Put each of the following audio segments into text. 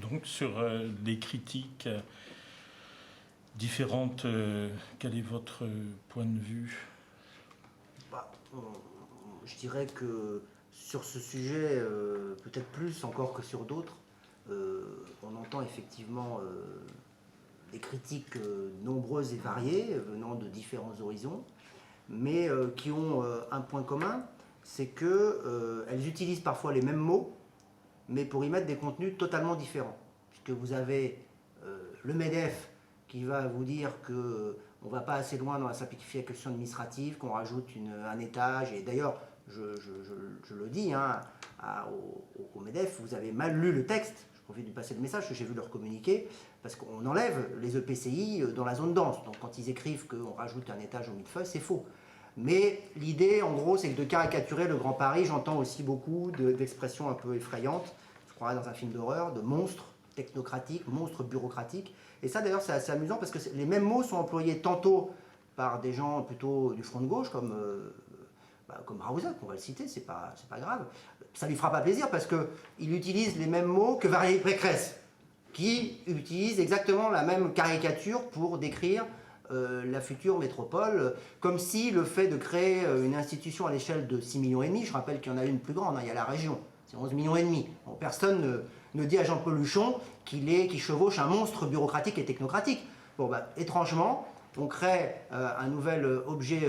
donc sur les critiques différentes. Quel est votre point de vue? Je dirais que sur ce sujet, peut-être plus encore que sur d'autres, on entend effectivement des critiques nombreuses et variées venant de différents horizons, mais qui ont un point commun, c'est qu'elles utilisent parfois les mêmes mots, mais pour y mettre des contenus totalement différents. Puisque vous avez le MEDEF qui va vous dire qu'on ne va pas assez loin dans la simplification administrative, qu'on rajoute un étage, et d'ailleurs, je le dis au MEDEF, vous avez mal lu le texte. Je profite de passer le message, parce que j'ai vu leur communiqué, parce qu'on enlève les EPCI dans la zone dense. Donc quand ils écrivent qu'on rajoute un étage au millefeuille, c'est faux. Mais l'idée, en gros, c'est de caricaturer le Grand Paris. J'entends aussi beaucoup d'expressions un peu effrayantes, je crois dans un film d'horreur, de monstres technocratiques, monstres bureaucratiques. Et ça, d'ailleurs, c'est assez amusant, parce que les mêmes mots sont employés tantôt par des gens plutôt du front de gauche, comme Raouzak, on va le citer, c'est pas grave. Ça lui fera pas plaisir parce qu'il utilise les mêmes mots que Valérie Pécresse, qui utilise exactement la même caricature pour décrire la future métropole, comme si le fait de créer une institution à l'échelle de 6,5 millions, je rappelle qu'il y en a une plus grande, il y a la région, c'est 11,5 millions. Bon, personne ne dit à Jean-Paul Luchon qu'il chevauche un monstre bureaucratique et technocratique. Bon, étrangement, on crée un nouvel objet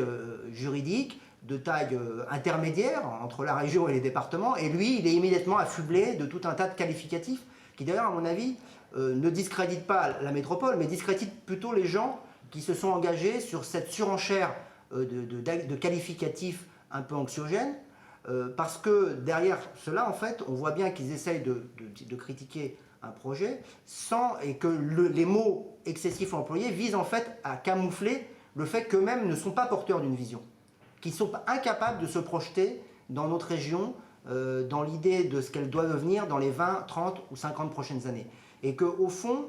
juridique de taille intermédiaire entre la région et les départements, et lui, il est immédiatement affublé de tout un tas de qualificatifs qui, d'ailleurs, à mon avis, ne discréditent pas la métropole, mais discréditent plutôt les gens qui se sont engagés sur cette surenchère de qualificatifs un peu anxiogènes, parce que derrière cela, en fait, on voit bien qu'ils essayent de critiquer un projet et que les mots excessifs employés visent en fait à camoufler le fait qu'eux-mêmes ne sont pas porteurs d'une vision, qu'ils sont incapables de se projeter dans notre région, dans l'idée de ce qu'elle doit devenir dans les 20, 30 ou 50 prochaines années. Et qu'au fond,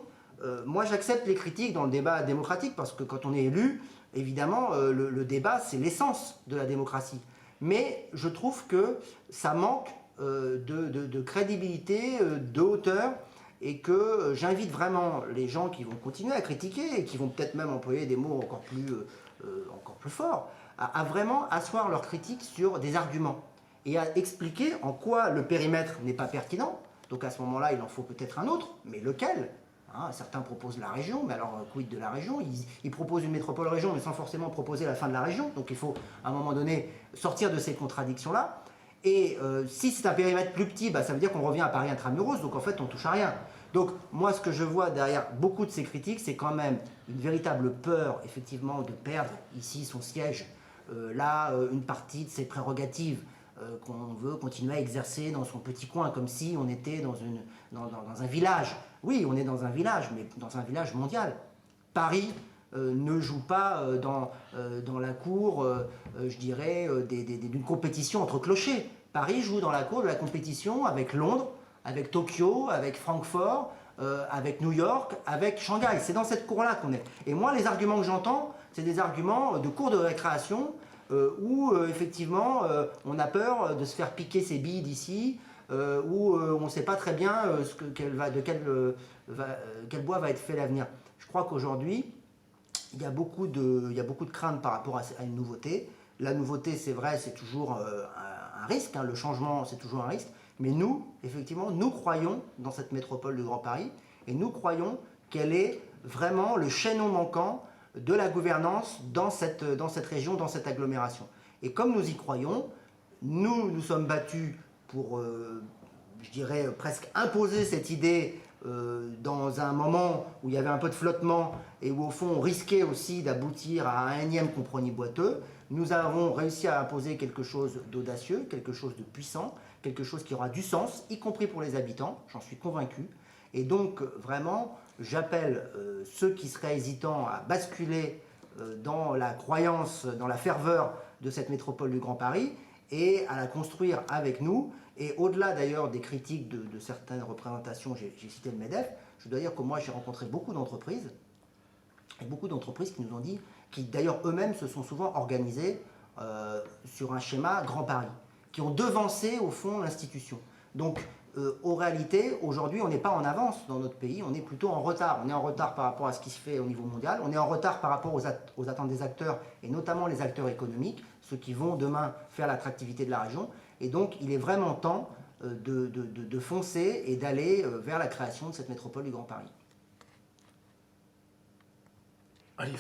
moi j'accepte les critiques dans le débat démocratique, parce que quand on est élu, évidemment, le débat c'est l'essence de la démocratie. Mais je trouve que ça manque de crédibilité, de hauteur, et que j'invite vraiment les gens qui vont continuer à critiquer, et qui vont peut-être même employer des mots encore plus forts, à vraiment asseoir leur critique sur des arguments, et à expliquer en quoi le périmètre n'est pas pertinent. Donc à ce moment-là, il en faut peut-être un autre, mais lequel? Certains proposent la région, mais alors quid de la région? Ils proposent une métropole-région, mais sans forcément proposer la fin de la région. Donc il faut, à un moment donné, sortir de ces contradictions-là. Et si c'est un périmètre plus petit, ça veut dire qu'on revient à Paris intramuros, donc en fait on touche à rien. Donc moi ce que je vois derrière beaucoup de ces critiques, c'est quand même une véritable peur, effectivement, de perdre ici son siège, là une partie de ses prérogatives, qu'on veut continuer à exercer dans son petit coin, comme si on était dans un village. Oui, on est dans un village, mais dans un village mondial. Paris ne joue pas dans la cour, je dirais, d'une compétition entre clochers. Paris joue dans la cour de la compétition avec Londres, avec Tokyo, avec Francfort, avec New York, avec Shanghai. C'est dans cette cour-là qu'on est. Et moi, les arguments que j'entends, c'est des arguments de cours de récréation, où effectivement on a peur de se faire piquer ses billes d'ici, où on ne sait pas très bien quel bois va être fait l'avenir. Je crois qu'aujourd'hui, il y a beaucoup de craintes par rapport à une nouveauté. La nouveauté, c'est vrai, c'est toujours un risque, le changement, c'est toujours un risque. Mais nous, effectivement, nous croyons dans cette métropole du Grand Paris, et nous croyons qu'elle est vraiment le chaînon manquant de la gouvernance dans cette région, dans cette agglomération. Et comme nous y croyons, nous sommes battus pour, je dirais, presque imposer cette idée dans un moment où il y avait un peu de flottement, et où au fond on risquait aussi d'aboutir à un énième compromis boiteux. Nous avons réussi à imposer quelque chose d'audacieux, quelque chose de puissant, quelque chose qui aura du sens, y compris pour les habitants, j'en suis convaincu. Et donc vraiment, j'appelle ceux qui seraient hésitants à basculer dans la croyance, dans la ferveur de cette métropole du Grand Paris, et à la construire avec nous. Et au-delà d'ailleurs des critiques de certaines représentations, j'ai cité le MEDEF, je dois dire que moi j'ai rencontré beaucoup d'entreprises, et beaucoup d'entreprises qui nous ont dit, qui d'ailleurs eux-mêmes se sont souvent organisés sur un schéma Grand Paris, qui ont devancé au fond l'institution. Donc En réalité, aujourd'hui, on n'est pas en avance dans notre pays, on est plutôt en retard. On est en retard par rapport à ce qui se fait au niveau mondial, on est en retard par rapport aux attentes des acteurs, et notamment les acteurs économiques, ceux qui vont demain faire l'attractivité de la région. Et donc, il est vraiment temps de foncer et d'aller vers la création de cette métropole du Grand Paris. Allez,